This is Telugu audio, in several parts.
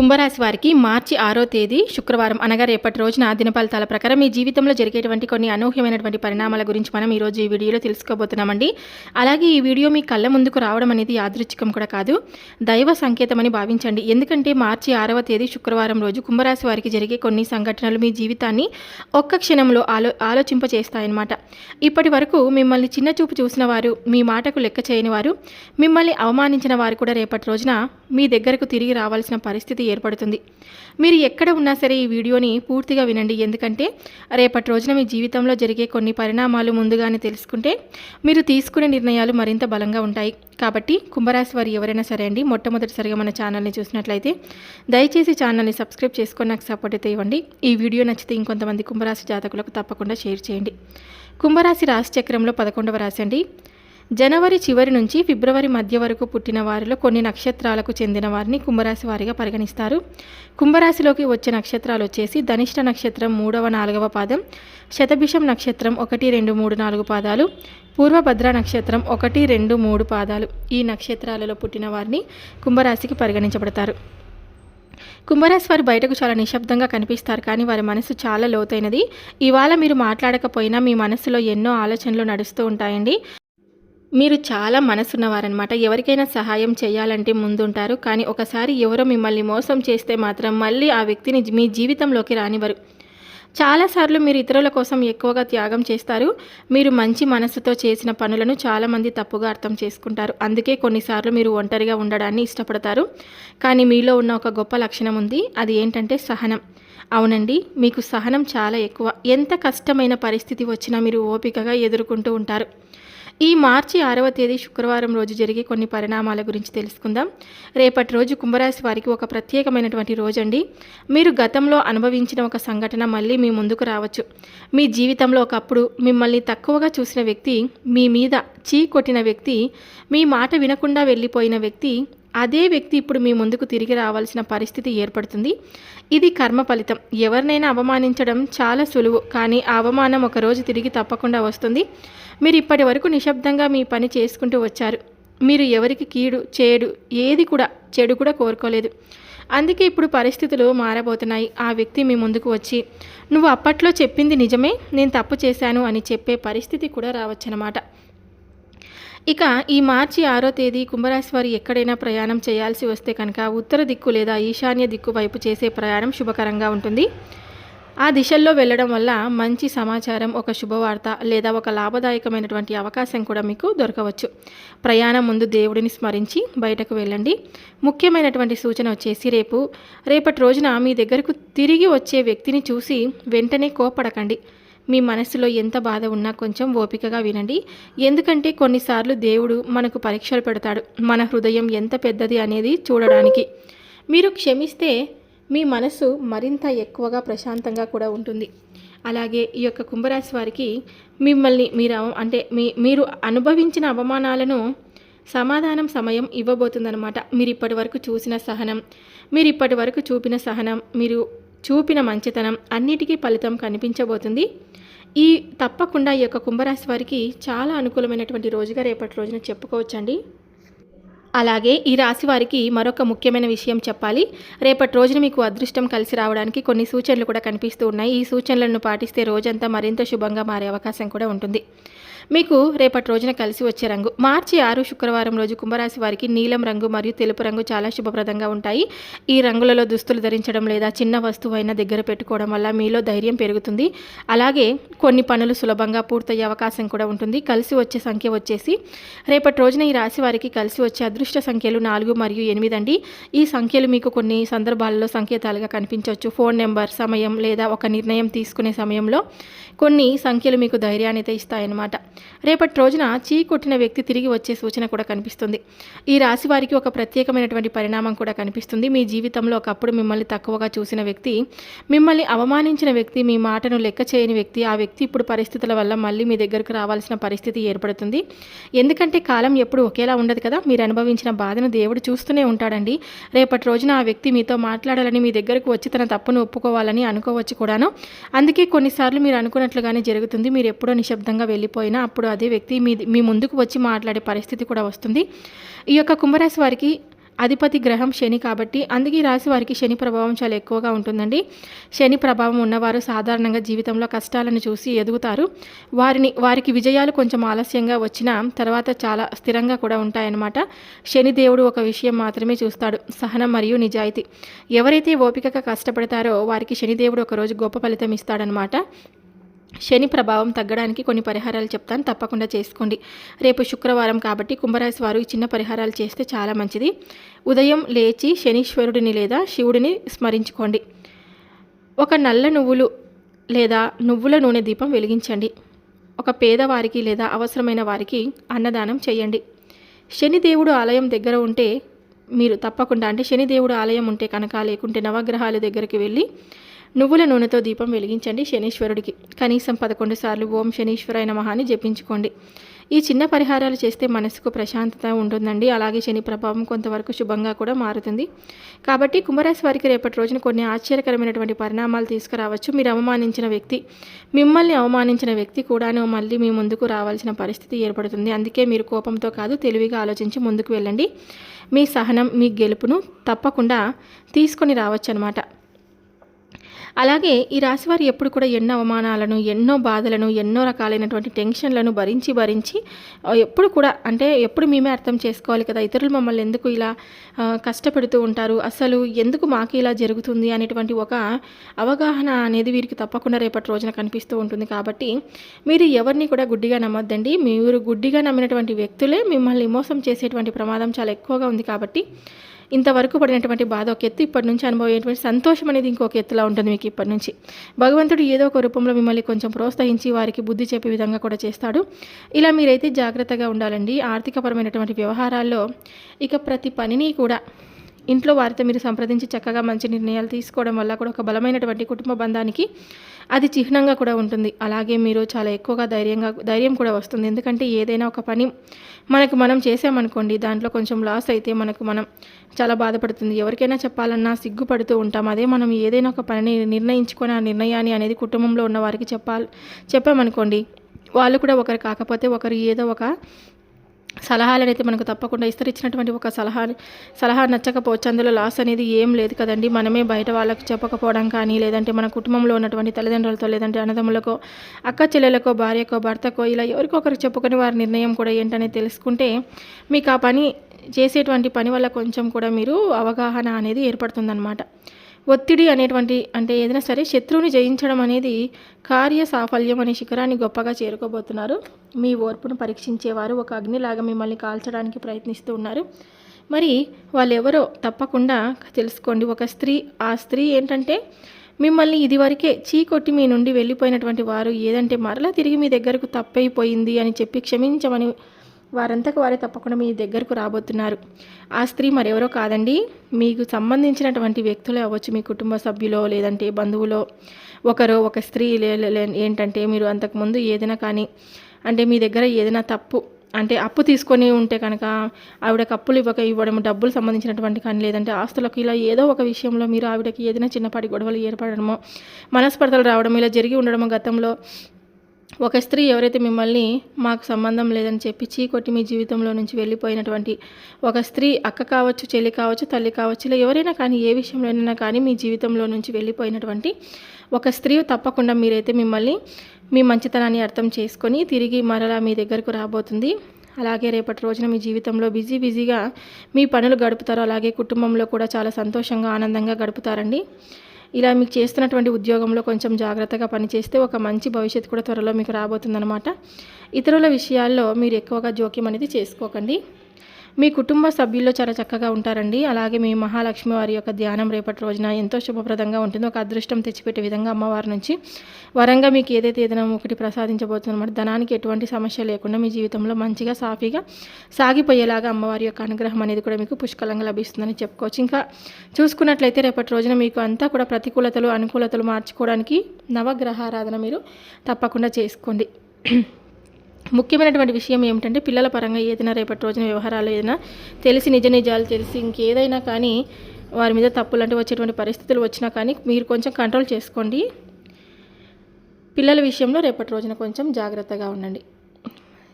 కుంభరాశి వారికి మార్చి 6వ తేదీ శుక్రవారం అనగా రేపటి రోజున దినఫలితాల ప్రకారం మీ జీవితంలో జరిగేటువంటి కొన్ని అనూహ్యమైనటువంటి పరిణామాల గురించి మనం ఈరోజు ఈ వీడియోలో తెలుసుకోబోతున్నామండి. అలాగే ఈ వీడియో మీ కళ్ళ ముందుకు రావడం అనేది యాదృచ్ఛికం కూడా కాదు, దైవ సంకేతమని భావించండి. ఎందుకంటే మార్చి 6వ తేదీ శుక్రవారం రోజు కుంభరాశి వారికి జరిగే కొన్ని సంఘటనలు మీ జీవితాన్ని ఒక్క క్షణంలో ఆలోచింపచేస్తాయన్నమాట. ఇప్పటి వరకు మిమ్మల్ని చిన్నచూపు చూసిన వారు, మీ మాటకు లెక్క చేయని వారు, మిమ్మల్ని అవమానించిన వారు కూడా రేపటి రోజున మీ దగ్గరకు తిరిగి రావాల్సిన పరిస్థితి ఏర్పడుతుంది. మీరు ఎక్కడ ఉన్నా సరే ఈ వీడియోని పూర్తిగా వినండి. ఎందుకంటే రేపటి రోజున మీ జీవితంలో జరిగే కొన్ని పరిణామాలు ముందుగానే తెలుసుకుంటే మీరు తీసుకునే నిర్ణయాలు మరింత బలంగా ఉంటాయి. కాబట్టి కుంభరాశి వారు ఎవరైనా సరే అండి, మొట్టమొదటిసారిగా మన ఛానల్ని చూసినట్లయితే దయచేసి ఛానల్ని సబ్స్క్రైబ్ చేసుకొని నాకు సపోర్ట్ అయితే ఇవ్వండి. ఈ వీడియో నచ్చితే ఇంకొంతమంది కుంభరాశి జాతకులకు తప్పకుండా షేర్ చేయండి. కుంభరాశి రాశి చక్రంలో 11వ రాశి అండి. జనవరి చివరి నుంచి ఫిబ్రవరి మధ్య వరకు పుట్టిన వారిలో కొన్ని నక్షత్రాలకు చెందిన వారిని కుంభరాశి వారిగా పరిగణిస్తారు. కుంభరాశిలోకి వచ్చే నక్షత్రాలు వచ్చేసి ధనిష్ట నక్షత్రం 3వ 4వ పాదం, శతభిషం నక్షత్రం 1, 2, 3, 4 పాదాలు, పూర్వభద్ర నక్షత్రం 1, 2, 3 పాదాలు. ఈ నక్షత్రాలలో పుట్టిన వారిని కుంభరాశికి పరిగణించబడతారు. కుంభరాశి వారు బయటకు చాలా నిశ్శబ్దంగా కనిపిస్తారు, కానీ వారి మనసు చాలా లోతైనది. ఇవాళ మీరు మాట్లాడకపోయినా మీ మనసులో ఎన్నో ఆలోచనలు నడుస్తూ ఉంటాయండి. మీరు చాలా మనసున్నవారనమాట. ఎవరికైనా సహాయం చేయాలంటే ముందుంటారు, కానీ ఒకసారి ఎవరో మిమ్మల్ని మోసం చేస్తే మాత్రం మళ్ళీ ఆ వ్యక్తిని మీ జీవితంలోకి రానివ్వరు. చాలాసార్లు మీరు ఇతరుల కోసం ఎక్కువగా త్యాగం చేస్తారు. మీరు మంచి మనసుతో చేసిన పనులను చాలామంది తప్పుగా అర్థం చేసుకుంటారు. అందుకే కొన్నిసార్లు మీరు ఒంటరిగా ఉండడాన్ని ఇష్టపడతారు. కానీ మీలో ఉన్న ఒక గొప్ప లక్షణం ఉంది, అది ఏంటంటే సహనం. అవునండి, మీకు సహనం చాలా ఎక్కువ. ఎంత కష్టమైన పరిస్థితి వచ్చినా మీరు ఓపికగా ఎదుర్కొంటూ ఉంటారు. ఈ మార్చి 6వ తేదీ శుక్రవారం రోజు జరిగే కొన్ని పరిణామాల గురించి తెలుసుకుందాం. రేపటి రోజు కుంభరాశి వారికి ఒక ప్రత్యేకమైనటువంటి రోజు అండి. మీరు గతంలో అనుభవించిన ఒక సంఘటన మళ్ళీ మీ ముందుకు రావచ్చు. మీ జీవితంలో ఒకప్పుడు మిమ్మల్ని తక్కువగా చూసిన వ్యక్తి, మీ మీద చీ కొట్టిన వ్యక్తి, మీ మాట వినకుండా వెళ్ళిపోయిన వ్యక్తి, అదే వ్యక్తి ఇప్పుడు మీ ముందుకు తిరిగి రావాల్సిన పరిస్థితి ఏర్పడుతుంది. ఇది కర్మ ఫలితం. ఎవరినైనా అవమానించడం చాలా సులువు, కానీ ఆ అవమానం ఒకరోజు తిరిగి తప్పకుండా వస్తుంది. మీరు ఇప్పటి వరకు నిశ్శబ్దంగా మీ పని చేసుకుంటూ వచ్చారు. మీరు ఎవరికి కీడు చేడు చెడు కూడా కోరుకోలేదు. అందుకే ఇప్పుడు పరిస్థితులు మారబోతున్నాయి. ఆ వ్యక్తి మీ ముందుకు వచ్చి నువ్వు అప్పట్లో చెప్పింది నిజమే, నేను తప్పు చేశాను అని చెప్పే పరిస్థితి కూడా రావచ్చనమాట. ఇక ఈ మార్చి 6వ తేదీ కుంభరాశి వారు ఎక్కడైనా ప్రయాణం చేయాల్సి వస్తే కనుక ఉత్తర దిక్కు లేదా ఈశాన్య దిక్కు వైపు చేసే ప్రయాణం శుభకరంగా ఉంటుంది. ఆ దిశల్లో వెళ్ళడం వల్ల మంచి సమాచారం, ఒక శుభవార్త లేదా ఒక లాభదాయకమైనటువంటి అవకాశం కూడా మీకు దొరకవచ్చు. ప్రయాణం ముందు దేవుడిని స్మరించి బయటకు వెళ్ళండి. ముఖ్యమైనటువంటి సూచన వచ్చేసి రేపటి రోజున మీ దగ్గరకు తిరిగి వచ్చే వ్యక్తిని చూసి వెంటనే కోపడకండి. మీ మనసులో ఎంత బాధ ఉన్నా కొంచెం ఓపికగా వినండి. ఎందుకంటే కొన్నిసార్లు దేవుడు మనకు పరీక్షలు పెడతాడు, మన హృదయం ఎంత పెద్దది అనేది చూడడానికి. మీరు క్షమిస్తే మీ మనసు మరింత ఎక్కువగా ప్రశాంతంగా కూడా ఉంటుంది. అలాగే ఈ యొక్క కుంభరాశి వారికి మిమ్మల్ని మీరు అనుభవించిన అవమానాలను సమాధానం సమయం ఇవ్వబోతుందన్నమాట. మీరు ఇప్పటి వరకు చూసిన సహనం, మీరు ఇప్పటి వరకు చూపిన సహనం, మీరు చూపిన మంచితనం అన్నిటికీ ఫలితం కనిపించబోతుంది. తప్పకుండా ఈ యొక్క కుంభరాశి వారికి చాలా అనుకూలమైనటువంటి రోజుగా రేపటి రోజున చెప్పుకోవచ్చండి. అలాగే ఈ రాశి వారికి మరొక ముఖ్యమైన విషయం చెప్పాలి. రేపటి రోజున మీకు అదృష్టం కలిసి రావడానికి కొన్ని సూచనలు కూడా కనిపిస్తూ ఉన్నాయి. ఈ సూచనలను పాటిస్తే రోజంతా మరింత శుభంగా మారే అవకాశం కూడా ఉంటుంది. మీకు రేపటి రోజున కలిసి వచ్చే రంగు మార్చి 6 శుక్రవారం రోజు కుంభరాశి వారికి నీలం రంగు మరియు తెలుపు రంగు చాలా శుభప్రదంగా ఉంటాయి. ఈ రంగులలో దుస్తులు ధరించడం లేదా చిన్న వస్తువైనా దగ్గర పెట్టుకోవడం వల్ల మీలో ధైర్యం పెరుగుతుంది. అలాగే కొన్ని పనులు సులభంగా పూర్తయ్యే అవకాశం కూడా ఉంటుంది. కలిసి వచ్చే సంఖ్య వచ్చేసి రేపటి రోజున ఈ రాశి వారికి కలిసి వచ్చే అదృష్ట సంఖ్యలు 4 మరియు 8 అండి. ఈ సంఖ్యలు మీకు కొన్ని సందర్భాలలో సంకేతాలుగా కనిపించవచ్చు. ఫోన్ నెంబర్, సమయం లేదా ఒక నిర్ణయం తీసుకునే సమయంలో కొన్ని సంఖ్యలు మీకు ధైర్యాన్ని అయితే ఇస్తాయన్నమాట. రేపటి రోజున చీ కొట్టిన వ్యక్తి తిరిగి వచ్చే సూచన కూడా కనిపిస్తుంది. ఈ రాశి వారికి ఒక ప్రత్యేకమైనటువంటి పరిణామం కూడా కనిపిస్తుంది. మీ జీవితంలో ఒకప్పుడు మిమ్మల్ని తక్కువగా చూసిన వ్యక్తి, మిమ్మల్ని అవమానించిన వ్యక్తి, మీ మాటను లెక్క చేయని వ్యక్తి, ఆ వ్యక్తి ఇప్పుడు పరిస్థితుల వల్ల మళ్ళీ మీ దగ్గరకు రావాల్సిన పరిస్థితి ఏర్పడుతుంది. ఎందుకంటే కాలం ఎప్పుడు ఒకేలా ఉండదు కదా. మీరు అనుభవించిన బాధను దేవుడు చూస్తూనే ఉంటాడండి. రేపటి రోజున ఆ వ్యక్తి మీతో మాట్లాడాలని, మీ దగ్గరకు వచ్చి తన తప్పును ఒప్పుకోవాలని అనుకోవచ్చు కూడాను. అందుకే కొన్నిసార్లు మీరు అనుకున్నట్లుగానే జరుగుతుంది. మీరు ఎప్పుడో నిశ్శబ్దంగా వెళ్ళిపోయినా అప్పుడు అదే వ్యక్తి మీ ముందుకు వచ్చి మాట్లాడే పరిస్థితి కూడా వస్తుంది. ఈ యొక్క కుంభరాశి వారికి అధిపతి గ్రహం శని కాబట్టి అందుకే ఈ రాశి వారికి శని ప్రభావం చాలా ఎక్కువగా ఉంటుందండి. శని ప్రభావం ఉన్నవారు సాధారణంగా జీవితంలో కష్టాలను చూసి ఎదుగుతారు. వారికి విజయాలు కొంచెం ఆలస్యంగా వచ్చినా తర్వాత చాలా స్థిరంగా కూడా ఉంటాయన్నమాట. శని దేవుడు ఒక విషయం మాత్రమే చూస్తాడు, సహనం మరియు నిజాయితీ. ఎవరైతే ఓపికగా కష్టపడతారో వారికి శనిదేవుడు ఒకరోజు గొప్ప ఫలితం ఇస్తాడనమాట. శని ప్రభావం తగ్గడానికి కొన్ని పరిహారాలు చెప్తాను, తప్పకుండా చేసుకోండి. రేపు శుక్రవారం కాబట్టి కుంభరాశి వారు ఈ చిన్న పరిహారాలు చేస్తే చాలా మంచిది. ఉదయం లేచి శనీశ్వరుడిని లేదా శివుడిని స్మరించుకోండి. ఒక నల్ల నువ్వులు లేదా నువ్వుల నూనె దీపం వెలిగించండి. ఒక పేదవారికి లేదా అవసరమైన వారికి అన్నదానం చేయండి. శనిదేవుడు ఆలయం దగ్గర ఉంటే మీరు తప్పకుండా, అంటే శనిదేవుడు ఆలయం ఉంటే కనుక, లేకుంటే నవగ్రహాల దగ్గరికి వెళ్ళి నువ్వుల నూనెతో దీపం వెలిగించండి. శనీశ్వరుడికి కనీసం 11 సార్లు ఓం శనీశ్వరాయ నమః అని జపించుకోండి. ఈ చిన్న పరిహారాలు చేస్తే మనసుకు ప్రశాంతత ఉంటుందండి. అలాగే శని ప్రభావం కొంతవరకు శుభంగా కూడా మారుతుంది. కాబట్టి కుంభరాశి వారికి రేపటి రోజున కొన్ని ఆశ్చర్యకరమైనటువంటి పరిణామాలు తీసుకురావచ్చు. మీరు అవమానించిన వ్యక్తి, మిమ్మల్ని అవమానించిన వ్యక్తి కూడాను మళ్ళీ మీ ముందుకు రావాల్సిన పరిస్థితి ఏర్పడుతుంది. అందుకే మీరు కోపంతో కాదు, తెలివిగా ఆలోచించి ముందుకు వెళ్ళండి. మీ సహనం మీ గెలుపును తప్పకుండా తీసుకొని రావచ్చు అన్నమాట. అలాగే ఈ రాశివారు ఎప్పుడు కూడా ఎన్నో అవమానాలను, ఎన్నో బాధలను, ఎన్నో రకాలైనటువంటి టెన్షన్లను భరించి ఎప్పుడు కూడా, అంటే ఎప్పుడు మేమే అర్థం చేసుకోవాలి కదా, ఇతరులు మమ్మల్ని ఎందుకు ఇలా కష్టపెడుతూ ఉంటారు, అసలు ఎందుకు మాకు ఇలా జరుగుతుంది అనేటువంటి ఒక అవగాహన అనేది వీరికి తప్పకుండా రేపటి రోజున కనిపిస్తూ ఉంటుంది. కాబట్టి మీరు ఎవరిని కూడా గుడ్డిగా నమ్మొద్దండి. మీరు గుడ్డిగా నమ్మినటువంటి వ్యక్తులే మిమ్మల్ని మోసం చేసేటువంటి ప్రమాదం చాలా ఎక్కువగా ఉంది. కాబట్టి ఇంతవరకు పడినటువంటి బాధ ఒక ఎత్తు, ఇప్పటి నుంచి అనుభవమైనటువంటి సంతోషం అనేది ఇంకొక ఎత్తులా ఉంటుంది మీకు. ఇప్పటి నుంచి భగవంతుడు ఏదో ఒక రూపంలో మిమ్మల్ని కొంచెం ప్రోత్సహించి వారికి బుద్ధి చెప్పే విధంగా కూడా చేస్తాడు. ఇలా మీరైతే జాగ్రత్తగా ఉండాలండి. ఆర్థికపరమైనటువంటి వ్యవహారాల్లో ఇక ప్రతి పనిని కూడా ఇంట్లో వారితో మీరు సంప్రదించి చక్కగా మంచి నిర్ణయాలు తీసుకోవడం వల్ల కూడా ఒక బలమైనటువంటి కుటుంబ బంధానికి అది చిహ్నంగా కూడా ఉంటుంది. అలాగే మీరు చాలా ఎక్కువగా ధైర్యం కూడా వస్తుంది. ఎందుకంటే ఏదైనా ఒక పని మనం చేసామనుకోండి, దాంట్లో కొంచెం లాస్ అయితే మనం చాలా బాధపడుతుంది. ఎవరికైనా చెప్పాలన్నా సిగ్గుపడుతూ ఉంటాం. అదే మనం ఏదైనా ఒక పనిని నిర్ణయించుకొని ఆ నిర్ణయాన్ని అనేది కుటుంబంలో ఉన్న వారికి చెప్పామనుకోండి, వాళ్ళు కూడా ఒకరు కాకపోతే ఒకరు ఏదో ఒక సలహాలను అయితే మనకు తప్పకుండా ఇస్తారు. ఇచ్చినటువంటి ఒక సలహా నచ్చకపోవచ్చు, అందులో లాస్ అనేది ఏం లేదు కదండి. మనమే బయట వాళ్ళకు చెప్పకపోవడం కానీ, లేదంటే మన కుటుంబంలో ఉన్నటువంటి తల్లిదండ్రులతో, లేదంటే అన్నదమ్ములకో, అక్క చెల్లెలకో, భార్యకో, భర్తకో, ఇలా ఎవరికొకరు చెప్పుకొని వారి నిర్ణయం కూడా ఏంటనేది తెలుసుకుంటే మీకు ఆ పని చేసేటువంటి పని వల్ల కొంచెం కూడా మీరు అవగాహన అనేది ఏర్పడుతుందన్నమాట. ఒత్తిడి అనేటువంటి, అంటే ఏదైనా సరే శత్రువుని జయించడం అనేది కార్య సాఫల్యం అనే శిఖరాన్ని గొప్పగా చేరుకోబోతున్నారు. మీ ఓర్పును పరీక్షించేవారు ఒక అగ్నిలాగా మిమ్మల్ని కాల్చడానికి ప్రయత్నిస్తూ ఉన్నారు. మరి వాళ్ళు ఎవరో తప్పకుండా తెలుసుకోండి. ఒక స్త్రీ, ఆ స్త్రీ ఏంటంటే మిమ్మల్ని ఇదివరకే చీకొట్టి మీ నుండి వెళ్ళిపోయినటువంటి వారు, ఏదంటే మరలా తిరిగి మీ దగ్గరకు తప్పైపోయింది అని చెప్పి క్షమించమని వారంతకు వారే తప్పకుండా మీ దగ్గరకు రాబోతున్నారు. ఆ స్త్రీ మరెవరో కాదండి, మీకు సంబంధించినటువంటి వ్యక్తులే అవ్వచ్చు. మీ కుటుంబ సభ్యులో, లేదంటే బంధువులో ఒక స్త్రీ ఏంటంటే మీరు అంతకుముందు ఏదైనా కానీ, అంటే మీ దగ్గర ఏదైనా తప్పు, అంటే అప్పు తీసుకొని ఉంటే కనుక ఆవిడకి అప్పులు ఇవ్వడం, డబ్బులు సంబంధించినటువంటి కానీ, లేదంటే ఆస్తులకు, ఇలా ఏదో ఒక విషయంలో మీరు ఆవిడకి ఏదైనా చిన్నపాటి గొడవలు ఏర్పడడమో, మనస్పర్ధలు రావడమో ఇలా జరిగి ఉండడమో గతంలో ఒక స్త్రీ ఎవరైతే మిమ్మల్ని మాకు సంబంధం లేదని చెప్పి చీకొట్టి మీ జీవితంలో నుంచి వెళ్ళిపోయినటువంటి ఒక స్త్రీ, అక్క కావచ్చు, చెల్లి కావచ్చు, తల్లి కావచ్చు, ఇలా ఎవరైనా కానీ, ఏ విషయంలోనైనా కానీ మీ జీవితంలో నుంచి వెళ్ళిపోయినటువంటి ఒక స్త్రీ తప్పకుండా మీరైతే మిమ్మల్ని, మీ మంచితనాన్ని అర్థం చేసుకొని తిరిగి మరలా మీ దగ్గరకు రాబోతుంది. అలాగే రేపటి రోజున మీ జీవితంలో బిజీగా మీ పనులు గడుపుతారు. అలాగే కుటుంబంలో కూడా చాలా సంతోషంగా, ఆనందంగా గడుపుతారండి. ఇలా మీకు చేస్తున్నటువంటి ఉద్యోగంలో కొంచెం జాగ్రత్తగా పనిచేస్తే ఒక మంచి భవిష్యత్తు కూడా త్వరలో మీకు రాబోతుందన్నమాట. ఇతరుల విషయాల్లో మీరు ఎక్కువగా జోక్యం అనేది చేసుకోకండి. మీ కుటుంబ సభ్యుల్లో చాలా చక్కగా ఉంటారండి. అలాగే మీ మహాలక్ష్మి వారి యొక్క ధ్యానం రేపటి రోజున ఎంతో శుభప్రదంగా ఉంటుంది. ఒక అదృష్టం తెచ్చిపెట్టే విధంగా అమ్మవారి నుంచి వరంగా మీకు ఏదైనా ఒకటి ప్రసాదించబోతుందన్నమాట. ధనానికి ఎటువంటి సమస్య లేకుండా మీ జీవితంలో మంచిగా సాఫీగా సాగిపోయేలాగా అమ్మవారి యొక్క అనుగ్రహం అనేది కూడా మీకు పుష్కలంగా లభిస్తుందని చెప్పుకోవచ్చు. ఇంకా చూసుకున్నట్లయితే రేపటి రోజున మీకు అంతా కూడా ప్రతికూలతలు, అనుకూలతలు మార్చుకోవడానికి నవగ్రహారాధన మీరు తప్పకుండా చేసుకోండి. ముఖ్యమైనటువంటి విషయం ఏమిటంటే పిల్లల పరంగా ఏదైనా రేపటి రోజున వ్యవహారాలు ఏదైనా తెలిసి నిజాలు తెలిసి ఇంకేదైనా కానీ వారి మీద తప్పులు అంటే వచ్చేటువంటి పరిస్థితులు వచ్చినా కానీ మీరు కొంచెం కంట్రోల్ చేసుకోండి. పిల్లల విషయంలో రేపటి రోజున కొంచెం జాగ్రత్తగా ఉండండి.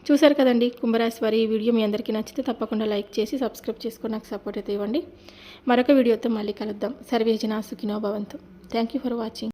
చూసారు కదండి కుంభరాశి వారి ఈ వీడియో మీ అందరికీ నచ్చితే తప్పకుండా లైక్ చేసి సబ్స్క్రైబ్ చేసుకొని నాకు సపోర్ట్ అయితే ఇవ్వండి. మరొక వీడియోతో మళ్ళీ కలుద్దాం. సర్వే జనా సుఖినో భవంతు. Thank you for watching.